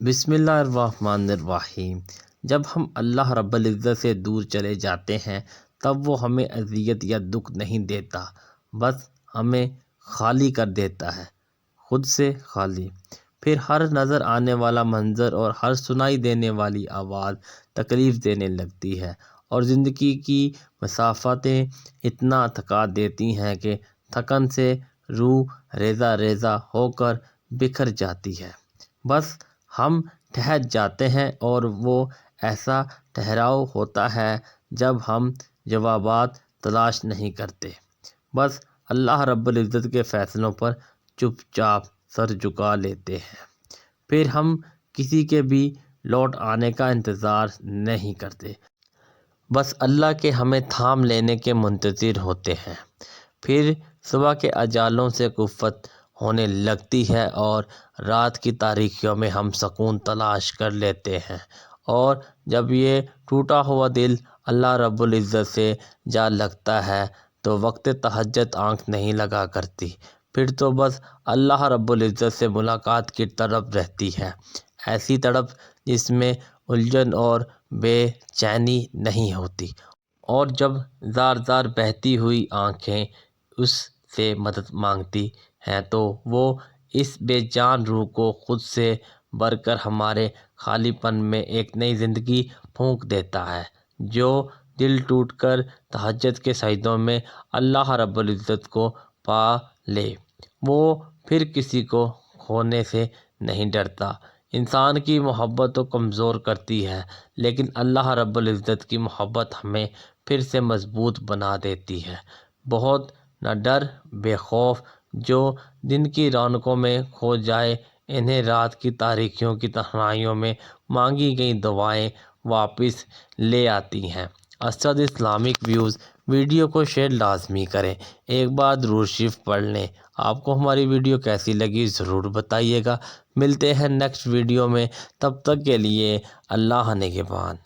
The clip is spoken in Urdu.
بسم اللہ الرحمن الرحیم۔ جب ہم اللہ رب العزت سے دور چلے جاتے ہیں تب وہ ہمیں اذیت یا دکھ نہیں دیتا، بس ہمیں خالی کر دیتا ہے، خود سے خالی۔ پھر ہر نظر آنے والا منظر اور ہر سنائی دینے والی آواز تکلیف دینے لگتی ہے، اور زندگی کی مسافتیں اتنا تھکا دیتی ہیں کہ تھکن سے روح ریزہ ریزہ ہو کر بکھر جاتی ہے۔ بس ہم ٹھہر جاتے ہیں، اور وہ ایسا ٹھہراؤ ہوتا ہے جب ہم جوابات تلاش نہیں کرتے، بس اللہ رب العزت کے فیصلوں پر چپ چاپ سر جھکا لیتے ہیں۔ پھر ہم کسی کے بھی لوٹ آنے کا انتظار نہیں کرتے، بس اللہ کے ہمیں تھام لینے کے منتظر ہوتے ہیں۔ پھر صبح کے اجالوں سے کفت ہونے لگتی ہے، اور رات کی تاریکیوں میں ہم سکون تلاش کر لیتے ہیں، اور جب یہ ٹوٹا ہوا دل اللہ رب العزت سے جا لگتا ہے تو وقت تہجد آنکھ نہیں لگا کرتی، پھر تو بس اللہ رب العزت سے ملاقات کی تڑپ رہتی ہے، ایسی تڑپ جس میں الجھن اور بے چینی نہیں ہوتی، اور جب زار زار بہتی ہوئی آنکھیں اس سے مدد مانگتی ہیں تو وہ اس بے جان روح کو خود سے بھر کر ہمارے خالی پن میں ایک نئی زندگی پھونک دیتا ہے۔ جو دل ٹوٹ کر تہجد کے سجدوں میں اللہ رب العزت کو پا لے، وہ پھر کسی کو کھونے سے نہیں ڈرتا۔ انسان کی محبت تو کمزور کرتی ہے، لیکن اللہ رب العزت کی محبت ہمیں پھر سے مضبوط بنا دیتی ہے۔ بہت نہ ڈر بے خوف، جو دن کی رونقوں میں کھو جائے، انہیں رات کی تاریکیوں کی تنہائیوں میں مانگی گئی دعائیں واپس لے آتی ہیں۔ اسد اسلامک ویوز ویڈیو کو شیئر لازمی کریں، ایک بار درود شریف پڑھ لیں۔ آپ کو ہماری ویڈیو کیسی لگی ضرور بتائیے گا۔ ملتے ہیں نیکسٹ ویڈیو میں، تب تک کے لیے اللہ نگہبان۔